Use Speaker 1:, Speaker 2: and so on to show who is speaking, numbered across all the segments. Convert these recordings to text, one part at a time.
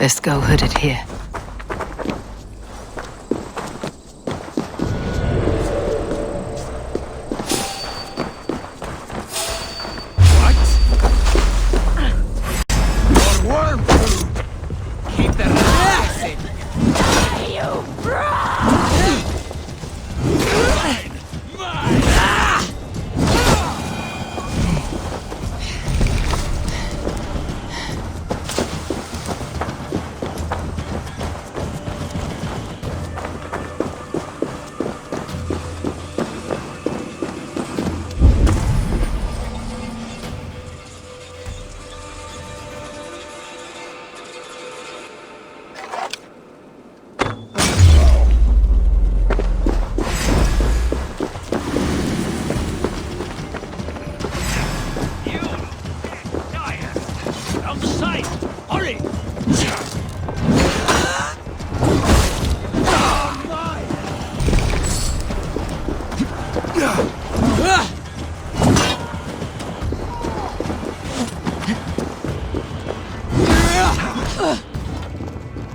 Speaker 1: Best go hooded here.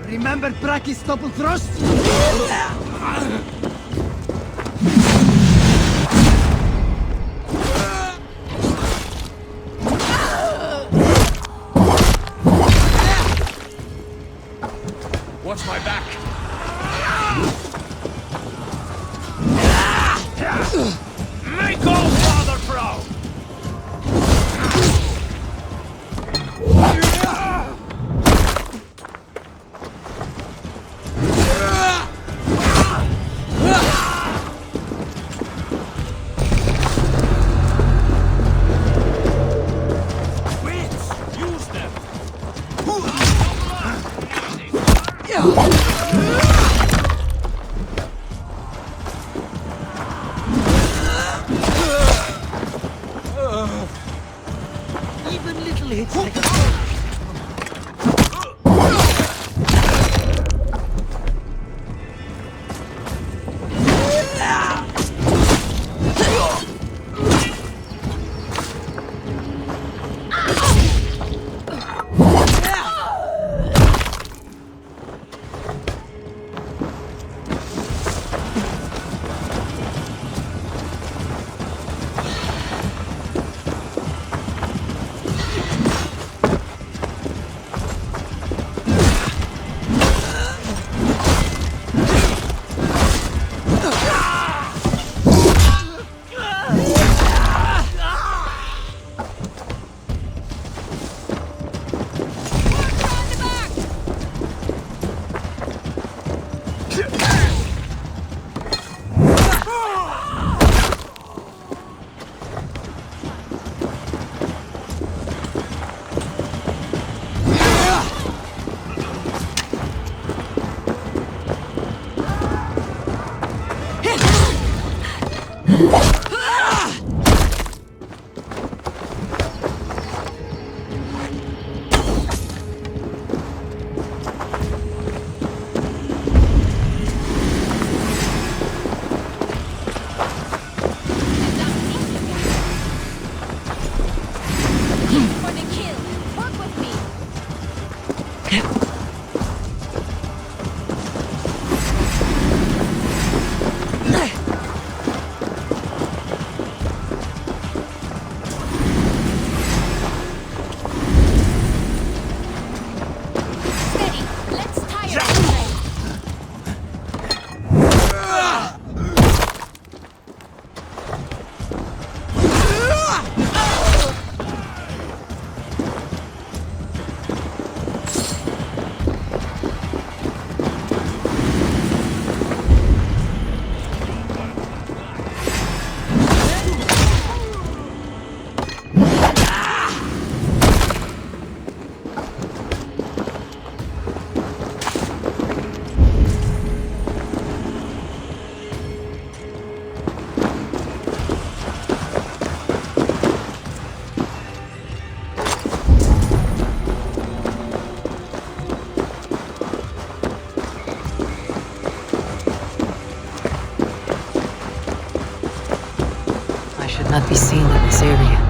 Speaker 2: Remember Braki's double thrust?
Speaker 3: Watch my back! Make all father proud!
Speaker 2: Even little hits like a...
Speaker 1: Not be seen in this area.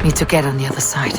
Speaker 1: Need to get on the other side.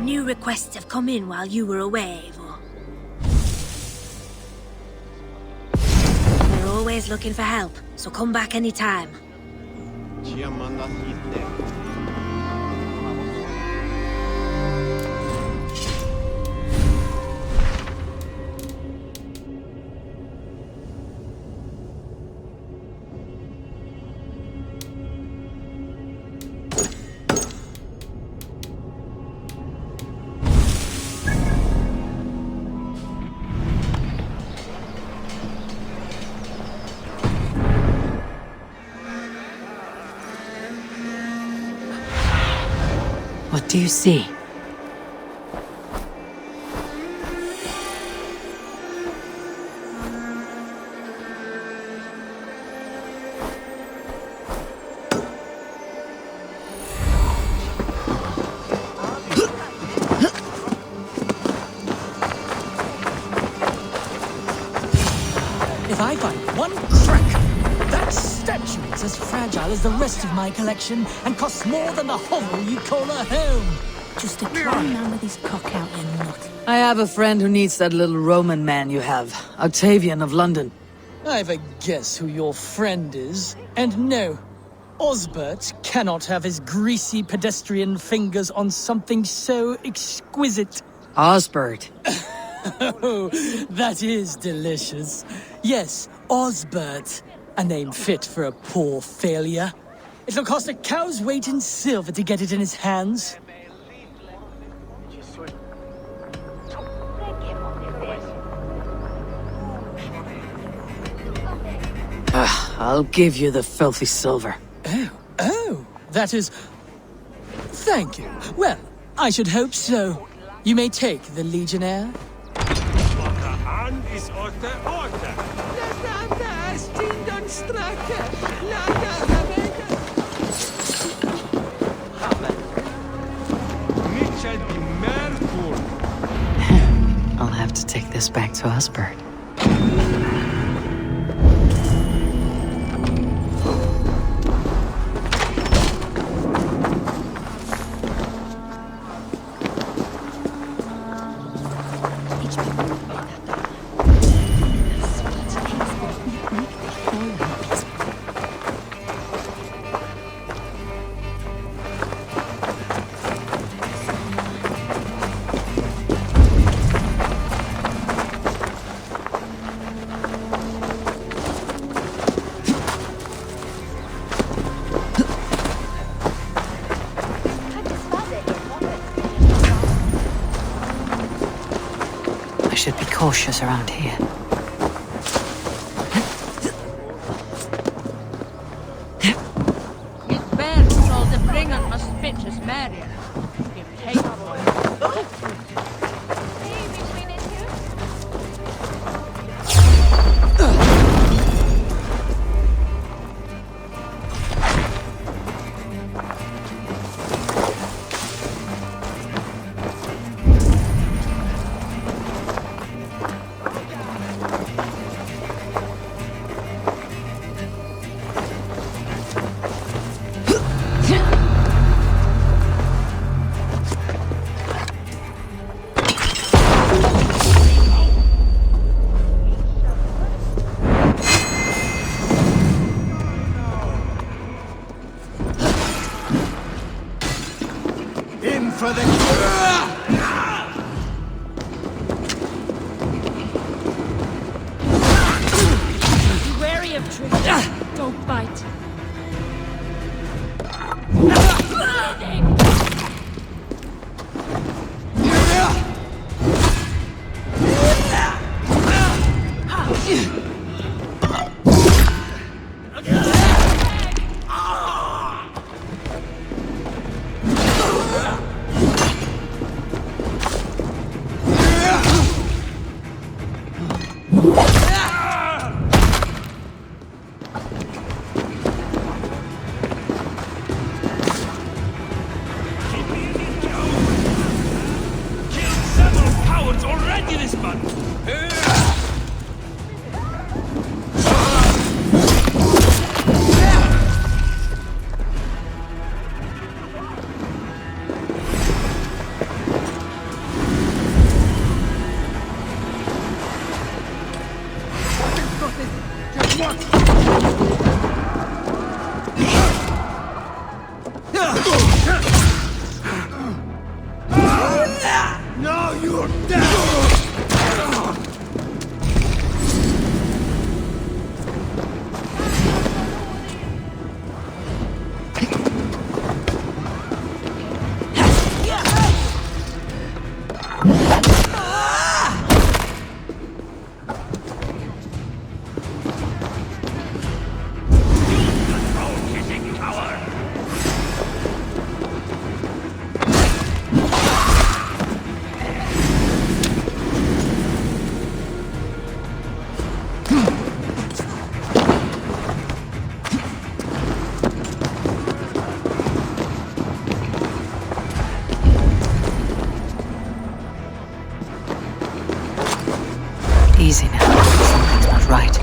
Speaker 4: New requests have come in while you were away, Eivor. We're always looking for help, so come back anytime.
Speaker 5: Ci ha mandato te.
Speaker 1: What do you see?
Speaker 6: If I find one crack, that statue is as fragile as the rest of my collection and costs more than the hovel you call a home.
Speaker 4: Just a clown man with his cock out, you nut.
Speaker 7: I have a friend who needs that little Roman man you have, Octavian of London.
Speaker 6: I've a guess who your friend is. And no, Osbert cannot have his greasy pedestrian fingers on something so exquisite.
Speaker 7: Osbert.
Speaker 6: Oh, that is delicious. Yes, Osbert. A name fit for a poor failure. It'll cost a cow's weight in silver to get it in his hands.
Speaker 7: I'll give you the filthy silver.
Speaker 6: Oh, that is... Thank you. Well, I should hope so. You may take the Legionnaire.
Speaker 1: I'll have to take this back to Osbert. I should be cautious around here.
Speaker 8: His band told the bringer must spit his Marion. If hateful.
Speaker 2: In for the...
Speaker 4: Be wary of trees. Don't bite.
Speaker 1: Easy now. Something's not right.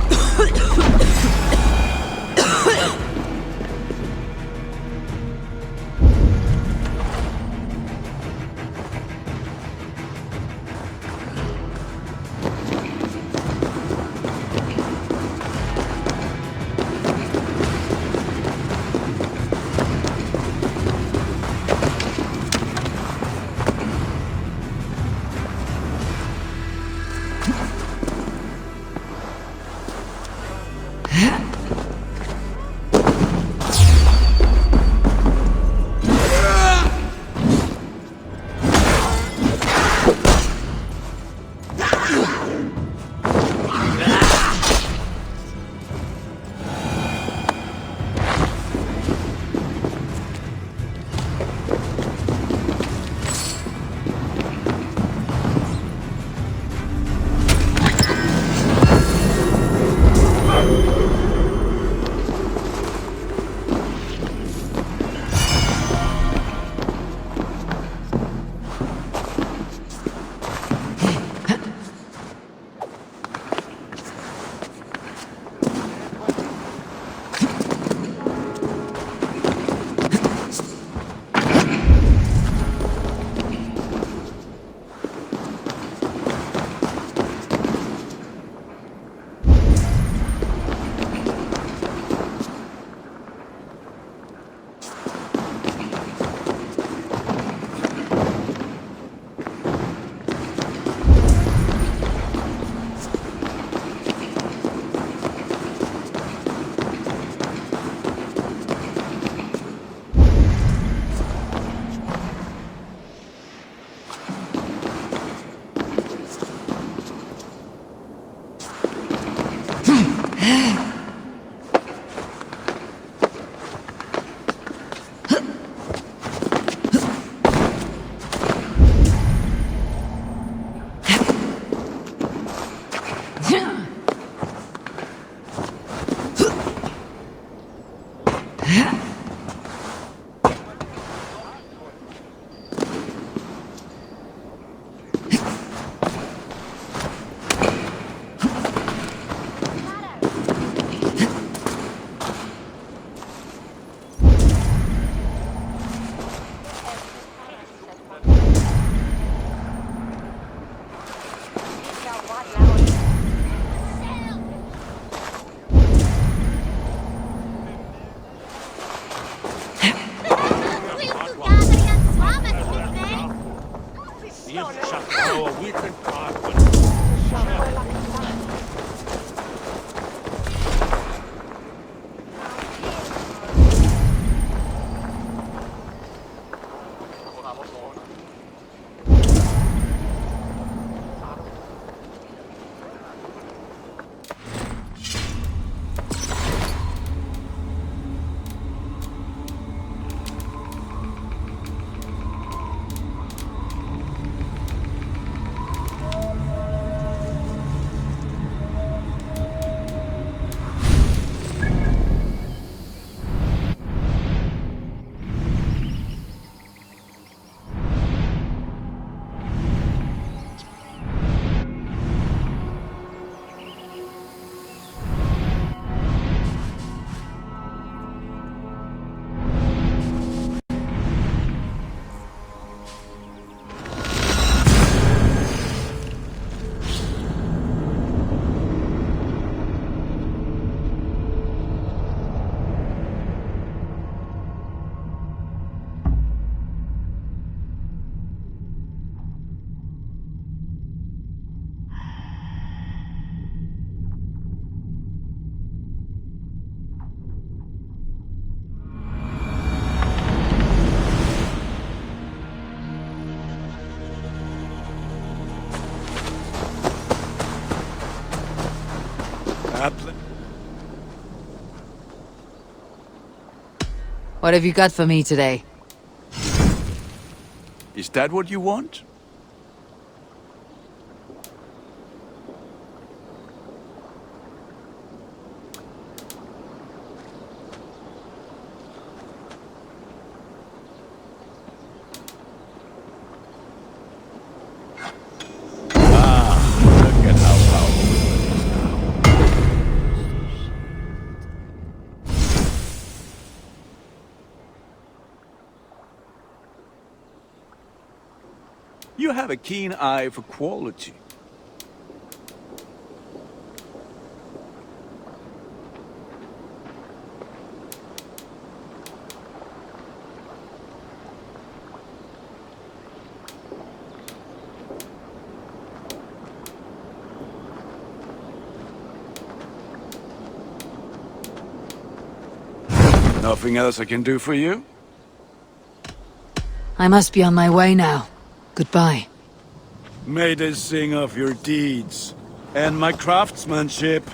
Speaker 7: What have you got for me today?
Speaker 9: Is that what you want? Look at how powerful it is now. You have a keen eye for quality. Nothing else I can do for you?
Speaker 7: I must be on my way now. Goodbye.
Speaker 9: May they sing of your deeds and my craftsmanship.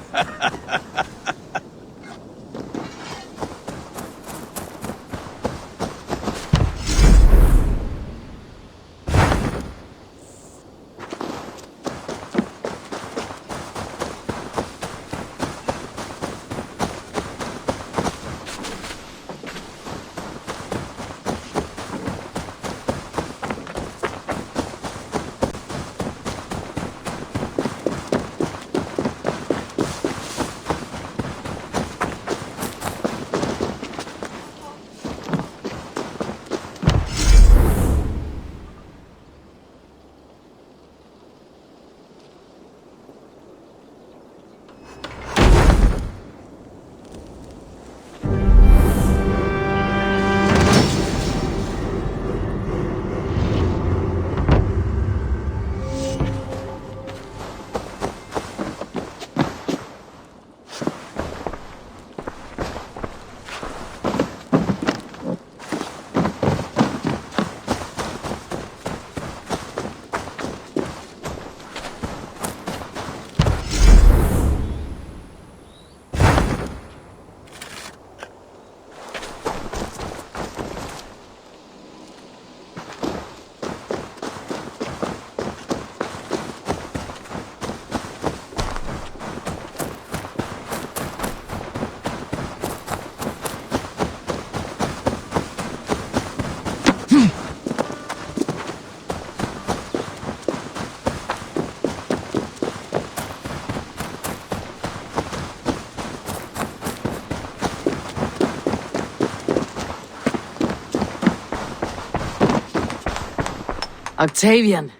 Speaker 7: Octavian,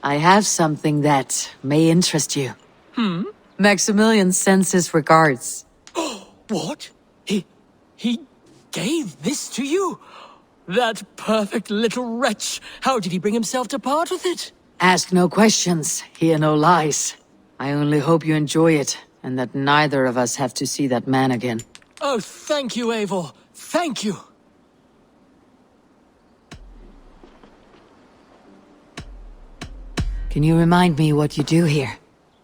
Speaker 7: I have something that may interest you. Maximilian sends his regards.
Speaker 6: What? He gave this to you? That perfect little wretch. How did he bring himself to part with it?
Speaker 7: Ask no questions, hear no lies. I only hope you enjoy it, and that neither of us have to see that man again.
Speaker 6: Oh, thank you, Eivor. Thank you.
Speaker 7: Can you remind me what you do here?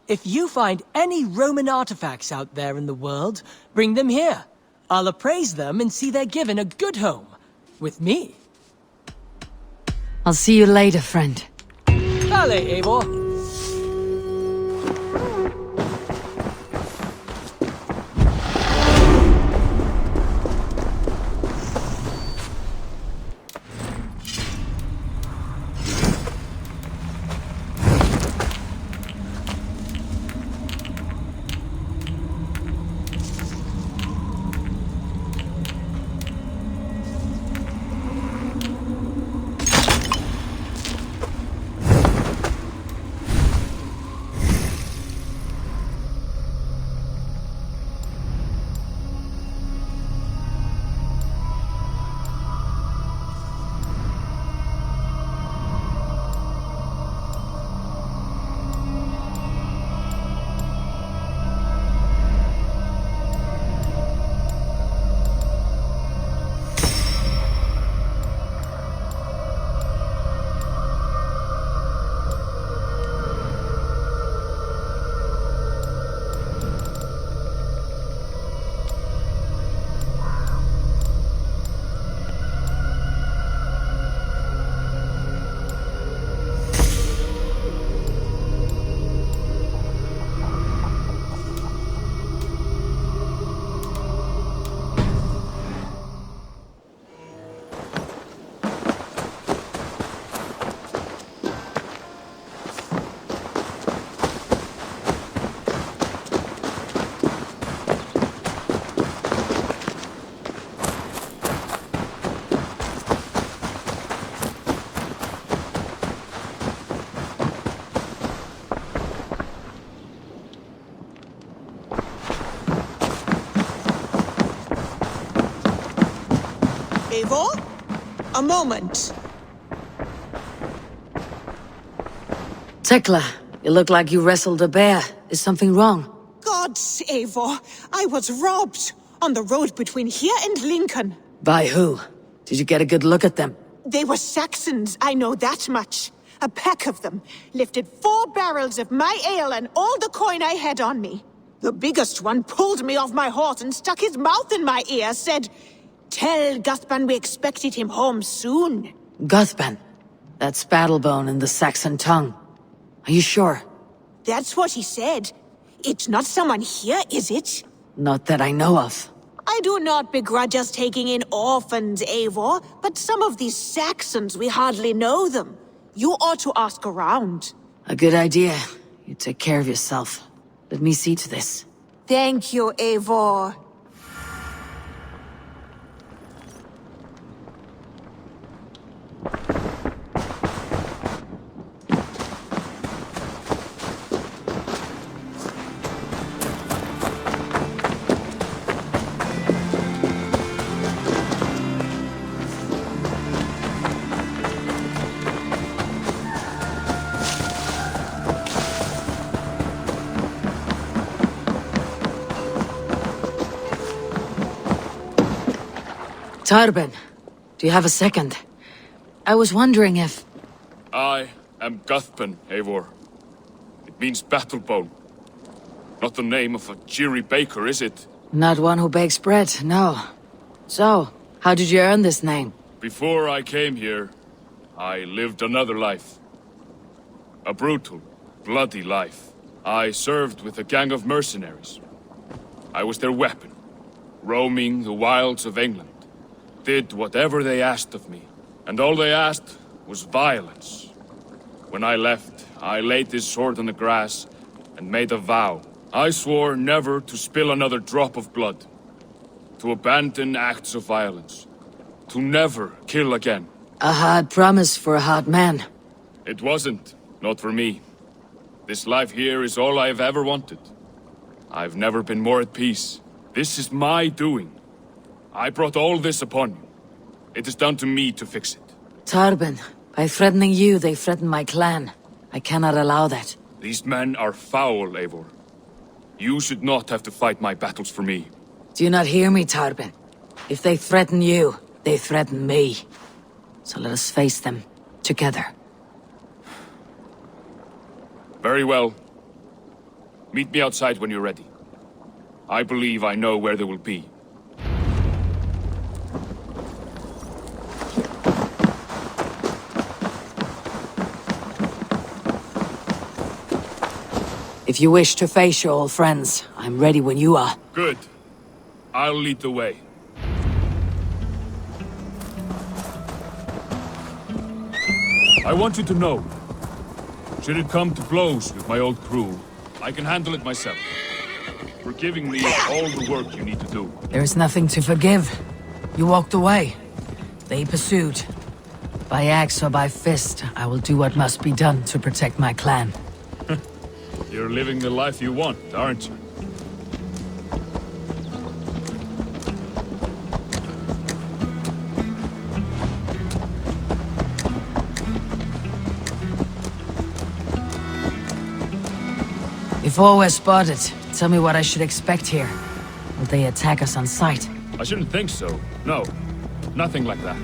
Speaker 6: If you find any Roman artifacts out there in the world, bring them here. I'll appraise them and see they're given a good home. With me.
Speaker 7: I'll see you later, friend.
Speaker 6: Allez, Eivor.
Speaker 10: Eivor? A moment.
Speaker 7: Tekla, you look like you wrestled a bear. Is something wrong?
Speaker 10: Gods, Eivor, I was robbed on the road between here and Lincoln.
Speaker 7: By who? Did you get a good look at them?
Speaker 10: They were Saxons, I know that much. A pack of them lifted 4 barrels of my ale and all the coin I had on me. The biggest one pulled me off my horse and stuck his mouth in my ear, said, "Tell Guthban we expected him home soon."
Speaker 7: Guthban? That's Battlebone in the Saxon tongue. Are you sure?
Speaker 10: That's what he said. It's not someone here, is it?
Speaker 7: Not that I know of.
Speaker 10: I do not begrudge us taking in orphans, Eivor, but some of these Saxons, we hardly know them. You ought to ask around.
Speaker 7: A good idea. You take care of yourself. Let me see to this.
Speaker 10: Thank you, Eivor.
Speaker 7: Tarben, do you have a second? I was wondering if...
Speaker 3: I am Guthban, Eivor. It means battlebone. Not the name of a cheery baker, is it?
Speaker 7: Not one who bakes bread, no. So, how did you earn this name?
Speaker 3: Before I came here, I lived another life. A brutal, bloody life. I served with a gang of mercenaries. I was their weapon, roaming the wilds of England. Did whatever they asked of me, and all they asked was violence. When I left, I laid this sword on the grass and made a vow. I swore never to spill another drop of blood, to abandon acts of violence, to never kill again.
Speaker 7: A hard promise for a hard man.
Speaker 3: It wasn't, not for me. This life here is all I've ever wanted. I've never been more at peace. This is my doing. I brought all this upon you. It is down to me to fix it.
Speaker 7: Tarben, by threatening you, they threaten my clan. I cannot allow that.
Speaker 3: These men are foul, Eivor. You should not have to fight my battles for me.
Speaker 7: Do you not hear me, Tarben? If they threaten you, they threaten me. So let us face them, together.
Speaker 3: Very well. Meet me outside when you're ready. I believe I know where they will be.
Speaker 7: If you wish to face your old friends, I'm ready when you are.
Speaker 3: Good. I'll lead the way. I want you to know, should it come to blows with my old crew, I can handle it myself. Forgiving me all the work you need to do.
Speaker 7: There is nothing to forgive. You walked away. They pursued. By axe or by fist, I will do what must be done to protect my clan.
Speaker 3: You're living the life you want, aren't you?
Speaker 7: If all were spotted, tell me what I should expect here. Will they attack us on sight?
Speaker 3: I shouldn't think so. No. Nothing like that.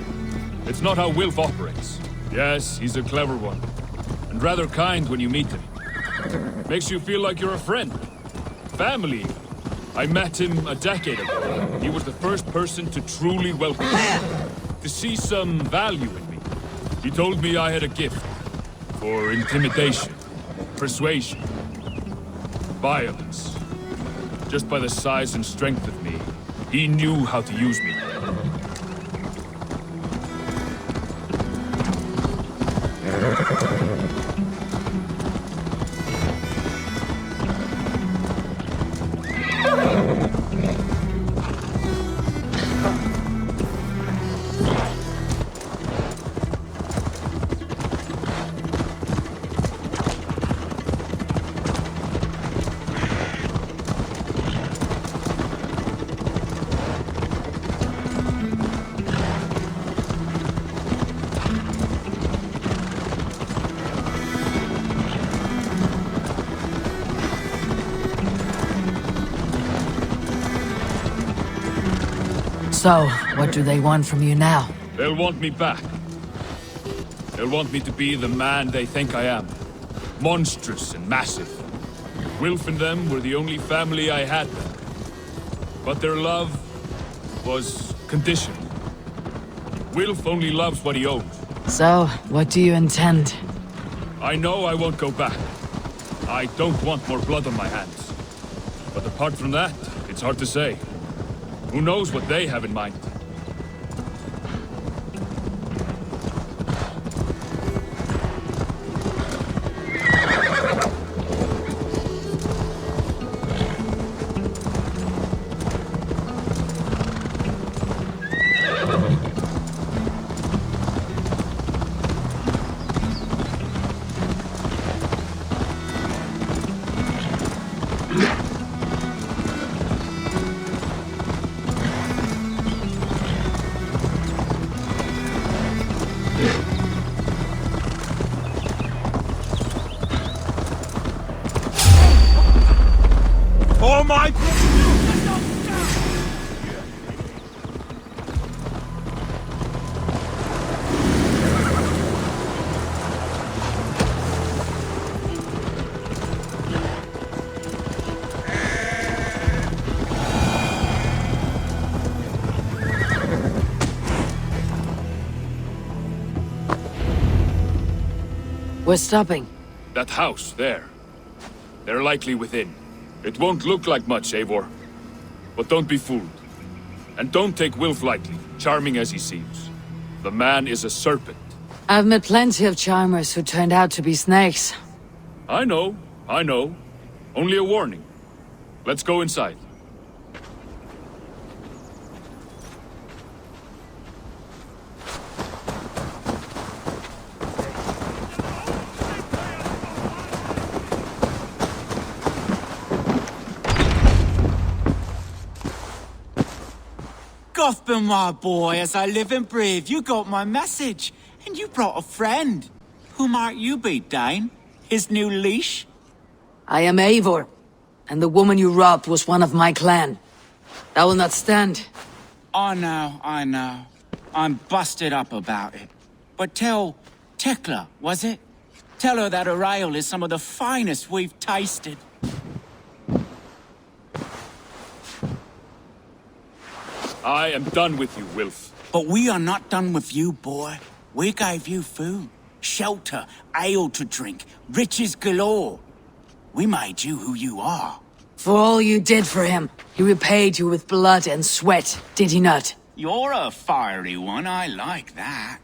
Speaker 3: It's not how Wilf operates. Yes, he's a clever one. And rather kind when you meet him. Makes you feel like you're a friend. Family. I met him a decade ago. He was the first person to truly welcome me. To see some value in me. He told me I had a gift. For intimidation. Persuasion. Violence. Just by the size and strength of me, he knew how to use me.
Speaker 7: So, what do they want from you now?
Speaker 3: They'll want me back. They'll want me to be the man they think I am. Monstrous and massive. Wilf and them were the only family I had then. But their love was conditional. Wilf only loves what he owns.
Speaker 7: So, what do you intend?
Speaker 3: I know I won't go back. I don't want more blood on my hands. But apart from that, it's hard to say. Who knows what they have in mind?
Speaker 9: Oh my...
Speaker 7: We're stopping.
Speaker 3: That house, there. They're likely within. It won't look like much, Eivor. But don't be fooled. And don't take Wilf lightly, charming as he seems. The man is a serpent.
Speaker 7: I've met plenty of charmers who turned out to be snakes.
Speaker 3: I know. Only a warning. Let's go inside.
Speaker 11: Gothman, my boy, as I live and breathe, you got my message. And you brought a friend. Who might you be, Dane? His new leash?
Speaker 7: I am Eivor, and the woman you robbed was one of my clan. That will not stand.
Speaker 11: I know. I'm busted up about it. But tell Tekla, was it? Tell her that her ale is some of the finest we've tasted.
Speaker 3: I am done with you, Wilf.
Speaker 11: But we are not done with you, boy. We gave you food, shelter, ale to drink, riches galore. We made you who you are.
Speaker 7: For all you did for him, he repaid you with blood and sweat, did he not?
Speaker 11: You're a fiery one, I like that.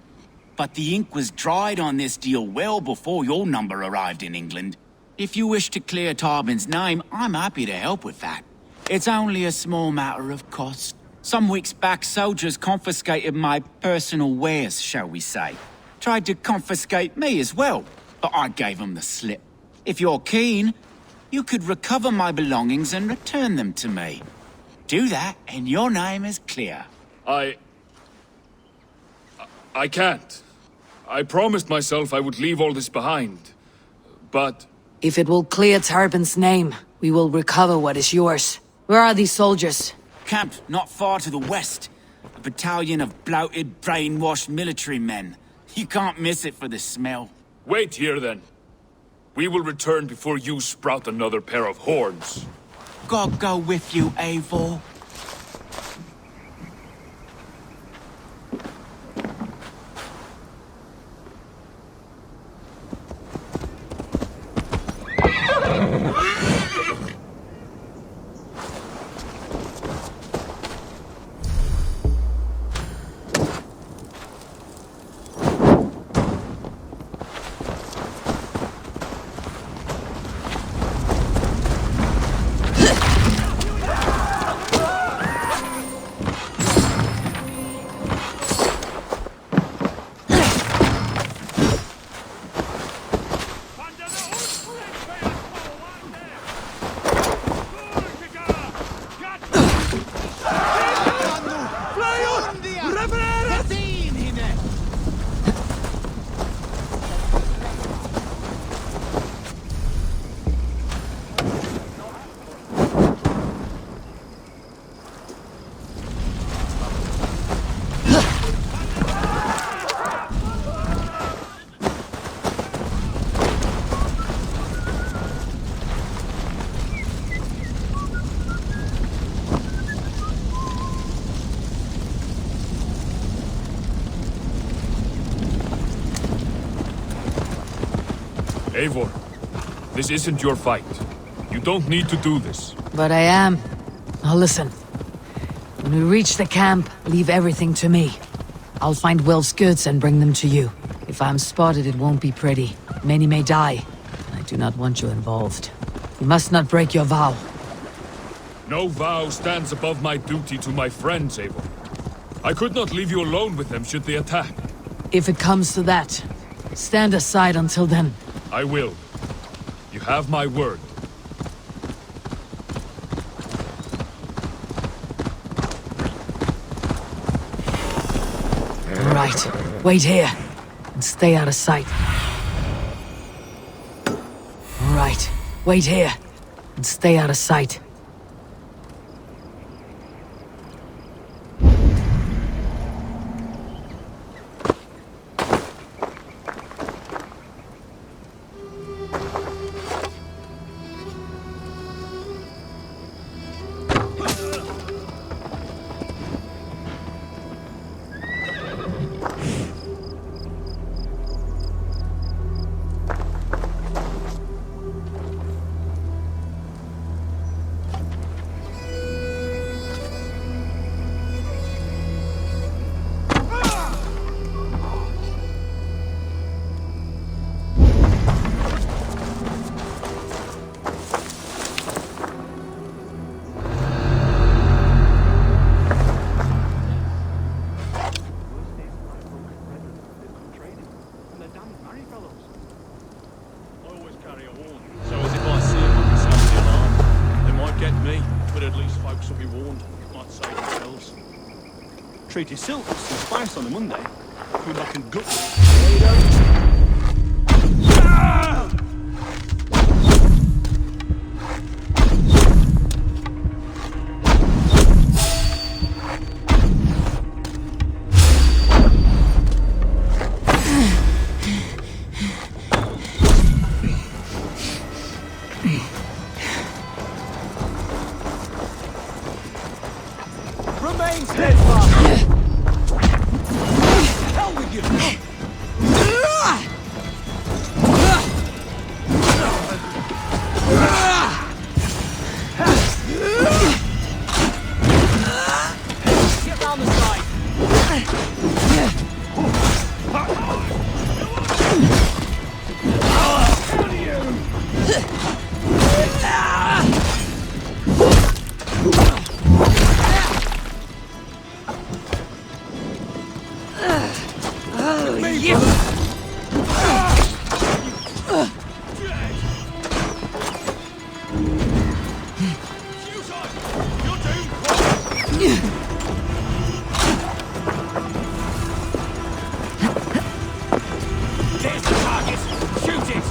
Speaker 11: But the ink was dried on this deal well before your number arrived in England. If you wish to clear Tarbin's name, I'm happy to help with that. It's only a small matter of cost. Some weeks back, soldiers confiscated my personal wares, shall we say. Tried to confiscate me as well, but I gave them the slip. If you're keen, you could recover my belongings and return them to me. Do that, and your name is clear.
Speaker 3: I can't. I promised myself I would leave all this behind. But...
Speaker 7: If it will clear Tarbin's name, we will recover what is yours. Where are these soldiers?
Speaker 11: Camped not far to the west. A battalion of bloated, brainwashed military men. You can't miss it for the smell.
Speaker 3: Wait here, then. We will return before you sprout another pair of horns.
Speaker 11: God go with you, Eivor.
Speaker 3: Eivor, this isn't your fight. You don't need to do this.
Speaker 7: But I am. Now listen. When we reach the camp, leave everything to me. I'll find Wilf's goods and bring them to you. If I'm spotted, it won't be pretty. Many may die. I do not want you involved. You must not break your vow.
Speaker 3: No vow stands above my duty to my friends, Eivor. I could not leave you alone with them should they attack.
Speaker 7: If it comes to that, stand aside until then.
Speaker 3: I will. You have my word.
Speaker 7: Right. Wait here. And stay out of sight. Right. Wait here. And stay out of sight.
Speaker 12: Treaty Silks and Spice on a Monday. Who I can gut.
Speaker 2: Remain steadfast! Hell with you! Get round the side! There's the target! Shoot it!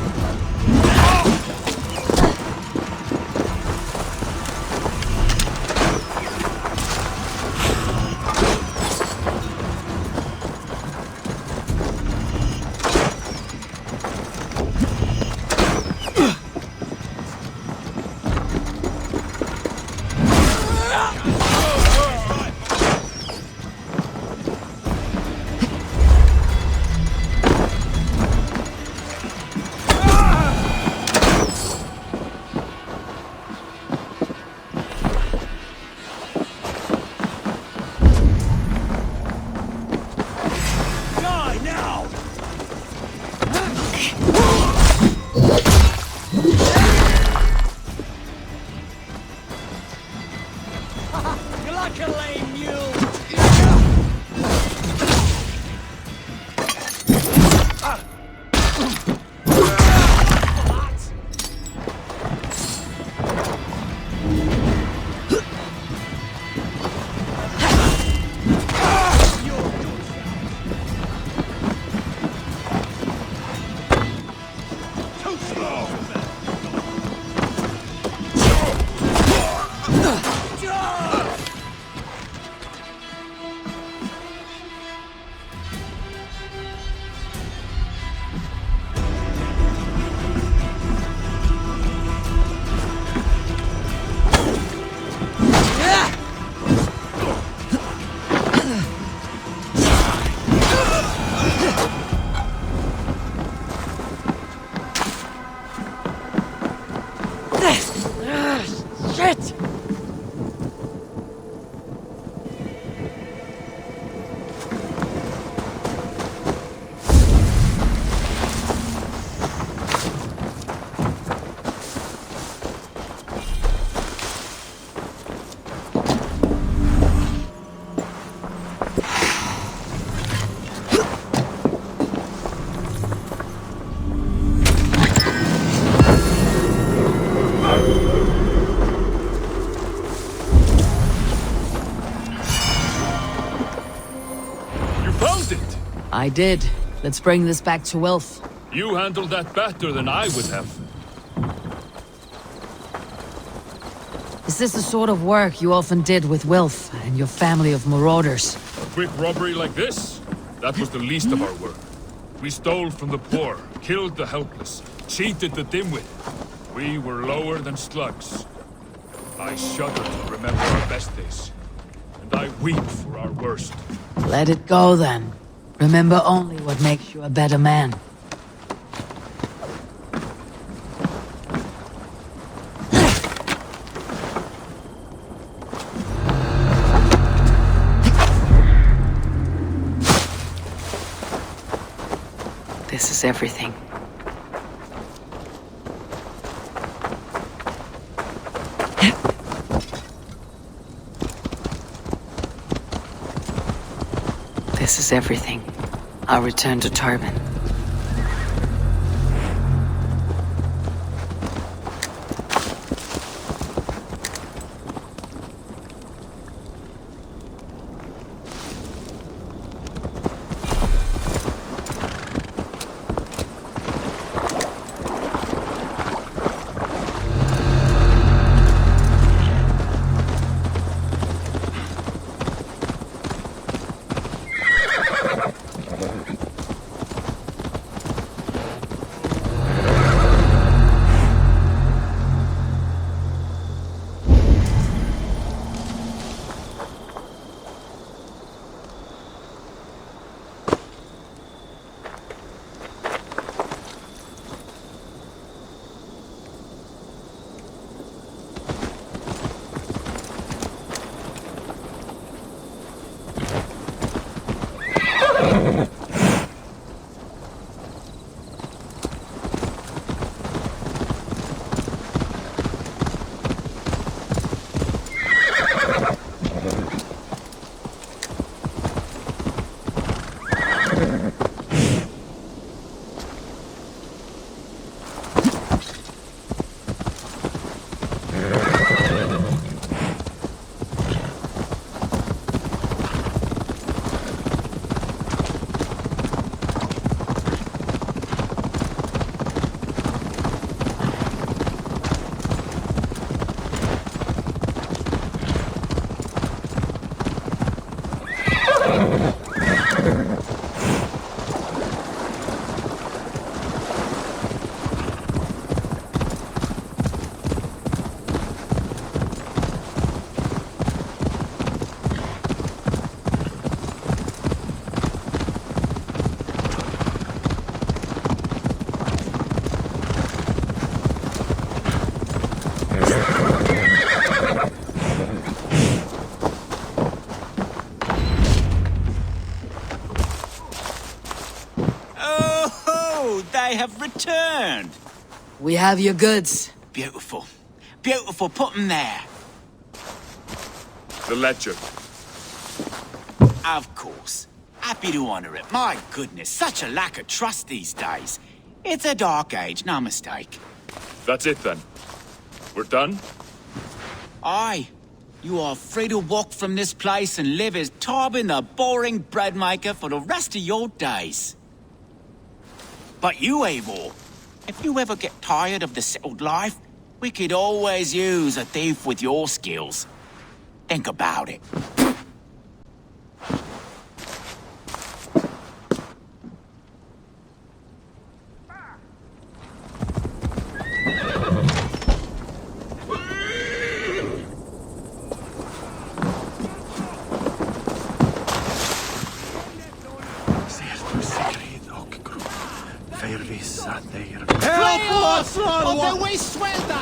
Speaker 2: You're like a lame mule!
Speaker 6: Shit!
Speaker 7: I did. Let's bring this back to Wilf.
Speaker 3: You handled that better than I would have.
Speaker 7: Is this the sort of work you often did with Wilf and your family of marauders?
Speaker 3: A quick robbery like this? That was the least of our work. We stole from the poor, killed the helpless, cheated the dimwit. We were lower than slugs. I shudder to remember our best days. And I weep for our worst.
Speaker 7: Let it go then. Remember only what makes you a better man.
Speaker 1: This is everything. This is everything. I'll return to Tarbin.
Speaker 11: They have returned.
Speaker 7: We have your goods.
Speaker 11: Beautiful. Beautiful. Put them there.
Speaker 3: The ledger.
Speaker 11: Of course. Happy to honor it. My goodness, such a lack of trust these days. It's a dark age, no mistake.
Speaker 3: That's it then. We're done?
Speaker 11: Aye. You are free to walk from this place and live as Tarbin the boring bread maker for the rest of your days. But you, Eivor, if you ever get tired of the settled life, we could always use a thief with your skills. Think about it.
Speaker 9: Förvissat
Speaker 2: Ote võistluda!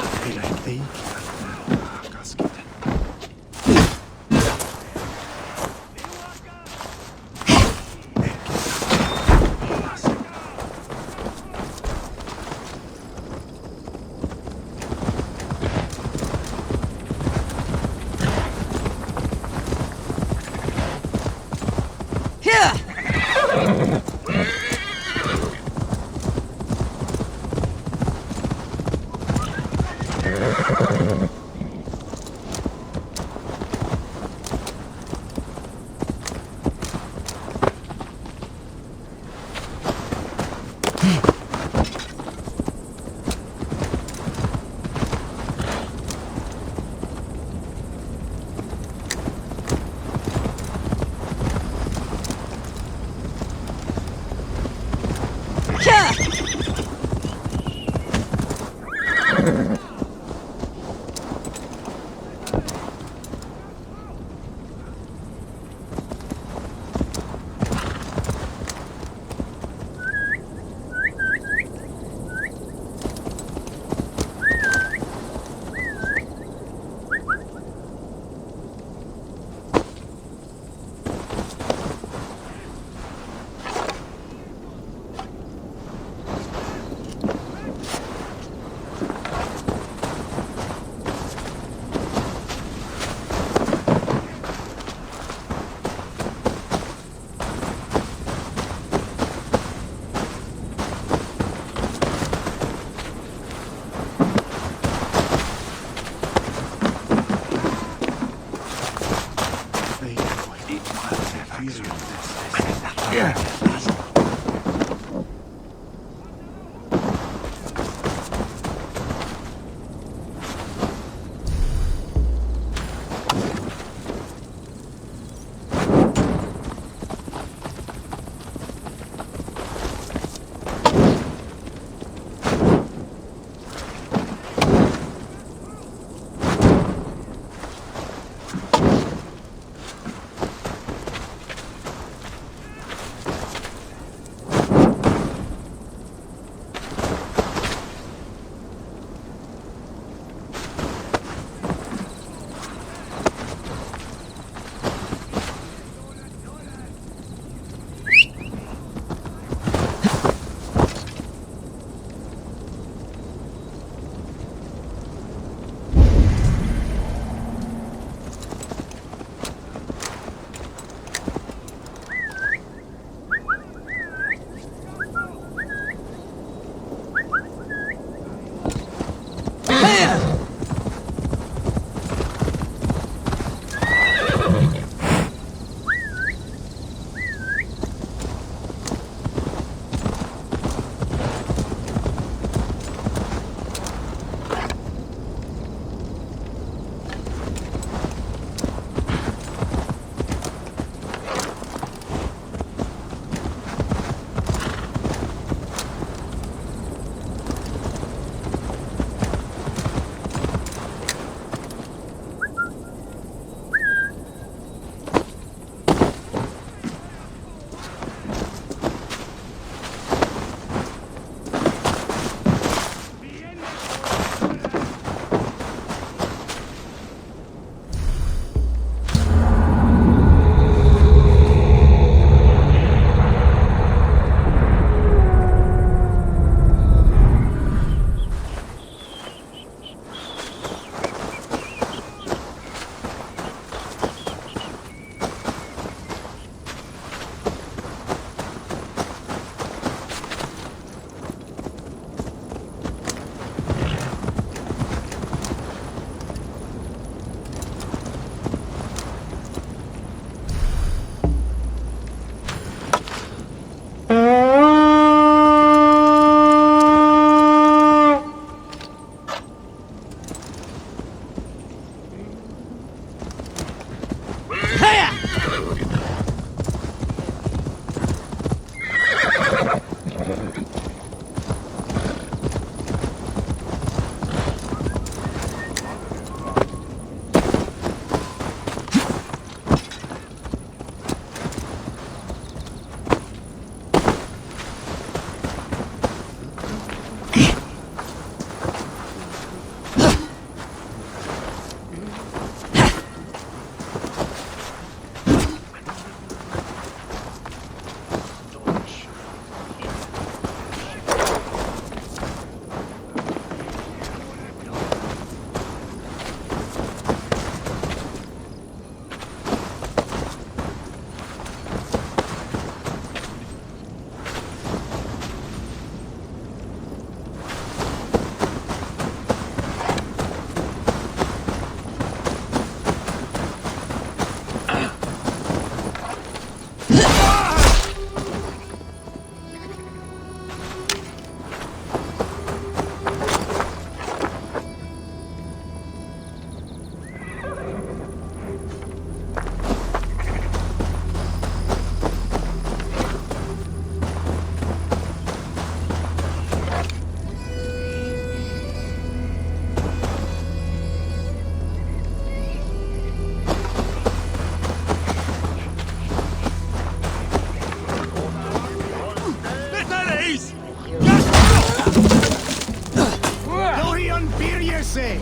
Speaker 2: Dorian Birjese!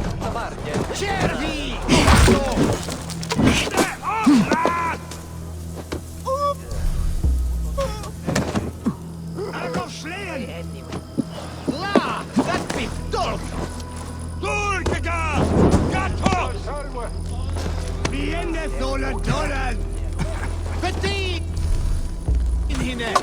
Speaker 2: Chervi! La! Dat bif dolk!
Speaker 3: Durkega! Gatos!
Speaker 2: Viene sola Doran! Petit! In hine!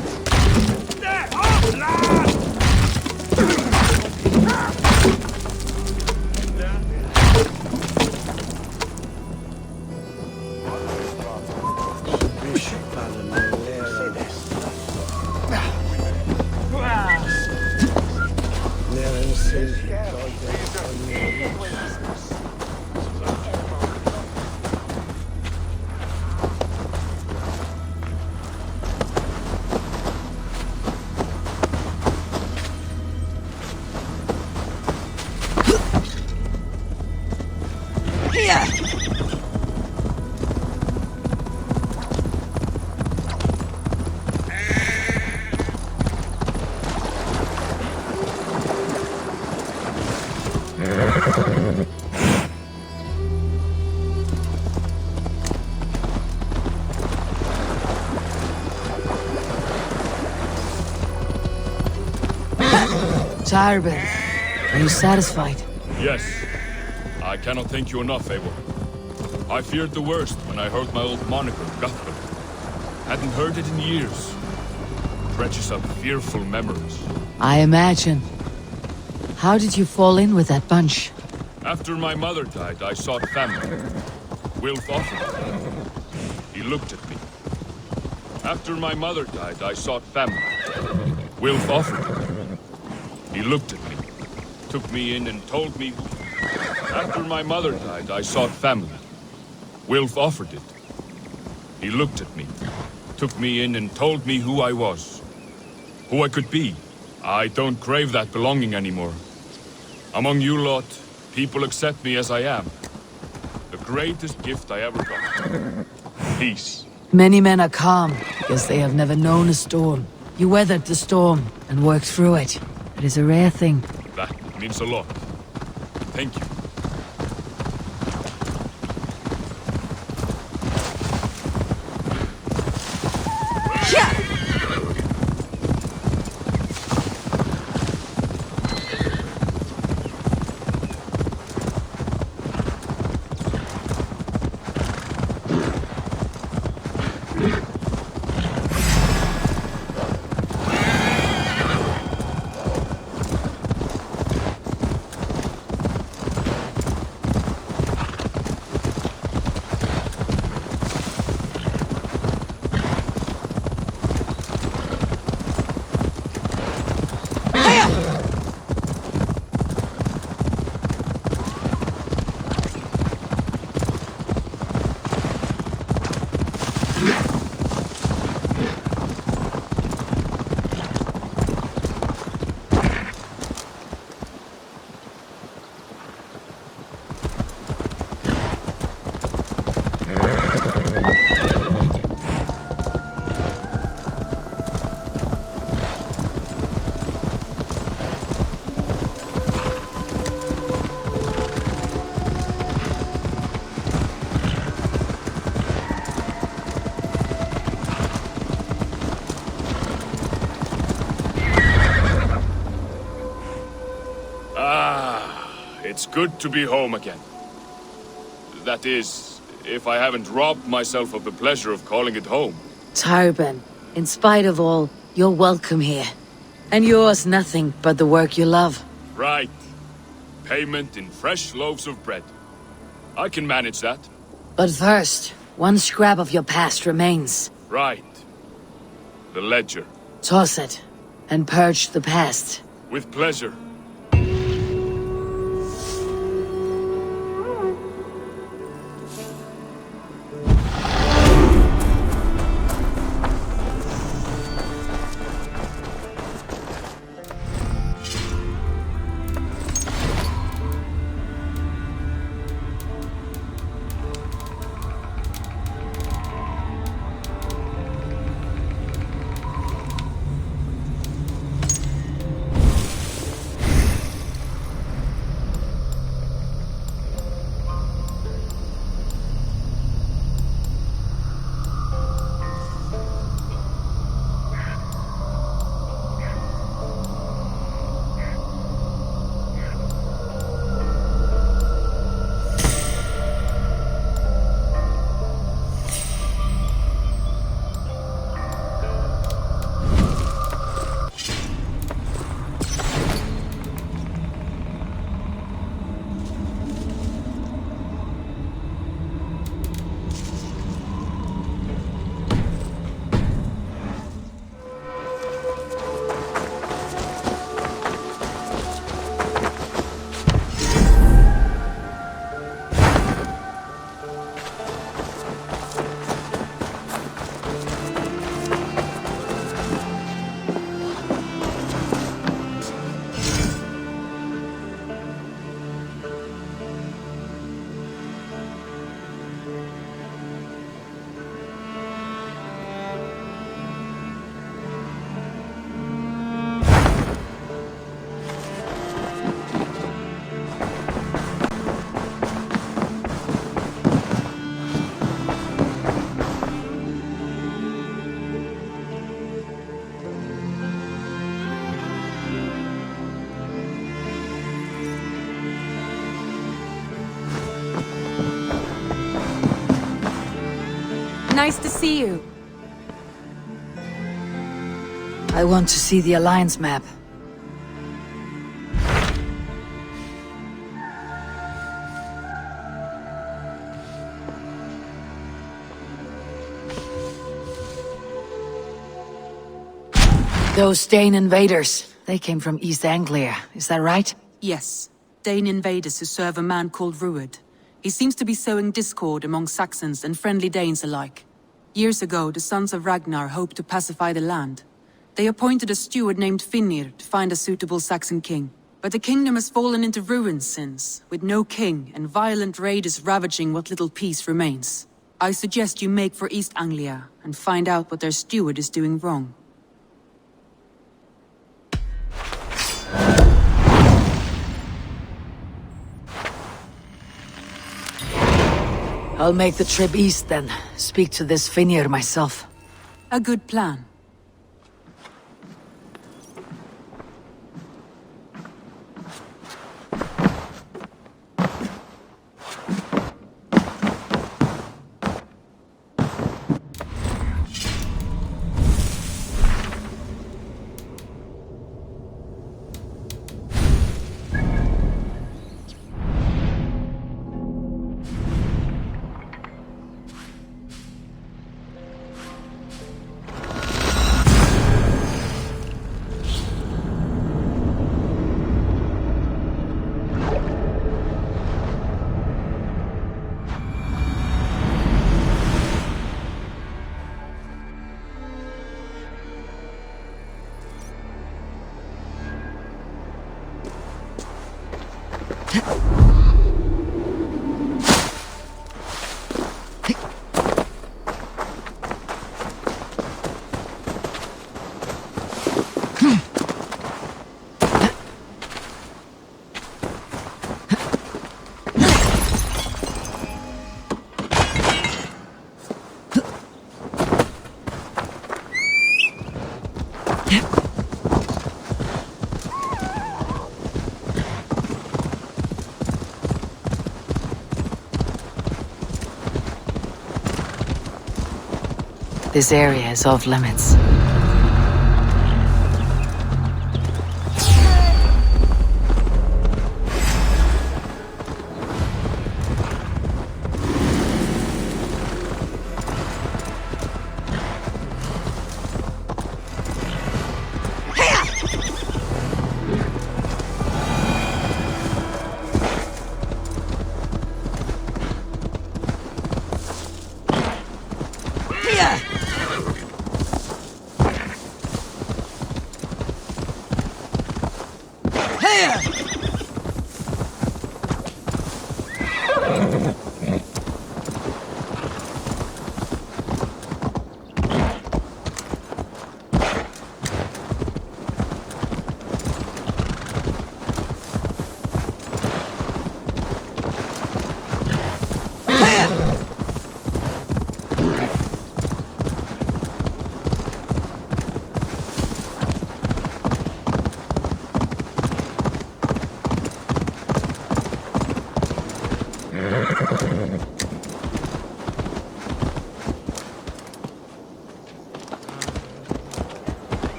Speaker 7: Tarbin, are you satisfied?
Speaker 3: Yes. I cannot thank you enough, Eivor. I feared the worst when I heard my old moniker, Guthrum. Hadn't heard it in years. Dredges up fearful memories.
Speaker 7: I imagine. How did you fall in with that bunch?
Speaker 3: After my mother died, I sought family. Wilf offered it. He looked at me. After my mother died, I sought family. Wilf offered it. He looked at me, took me in and told me... After my mother died, I sought family. Wilf offered it. He looked at me, took me in and told me who I was. Who I could be. I don't crave that belonging anymore. Among you lot, people accept me as I am. The greatest gift I ever got. Peace.
Speaker 7: Many men are calm because they have never known a storm. You weathered the storm and worked through it. It is a rare thing.
Speaker 3: That means a lot. Thank you. It's good to be home again. That is, if I haven't robbed myself of the pleasure of calling it home.
Speaker 7: Tarbin, in spite of all, you're welcome here. And yours nothing but the work you love.
Speaker 3: Right. Payment in fresh loaves of bread. I can manage that.
Speaker 7: But first, one scrap of your past remains.
Speaker 3: Right. The ledger.
Speaker 7: Toss it, and purge the past.
Speaker 3: With pleasure.
Speaker 13: Nice to see you.
Speaker 7: I want to see the Alliance map. Those Dane invaders, they came from East Anglia, is that right?
Speaker 14: Yes. Dane invaders who serve a man called Ruud. He seems to be sowing discord among Saxons and friendly Danes alike. Years ago, the sons of Ragnar hoped to pacify the land. They appointed a steward named Finnir to find a suitable Saxon king. But the kingdom has fallen into ruins since, with no king and violent raiders ravaging what little peace remains. I suggest you make for East Anglia and find out what their steward is doing wrong.
Speaker 7: I'll make the trip east then. Speak to this Finnir myself.
Speaker 14: A good plan.
Speaker 7: This area is off limits.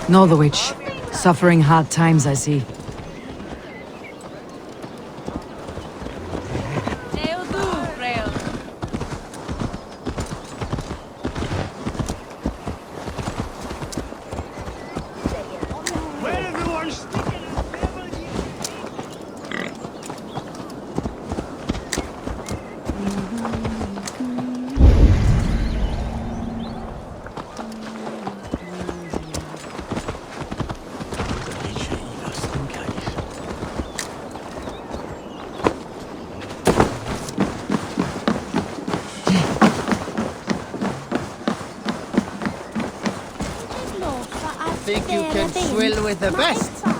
Speaker 7: Northwich, suffering hard times, I see.
Speaker 2: Think you can swill with the best?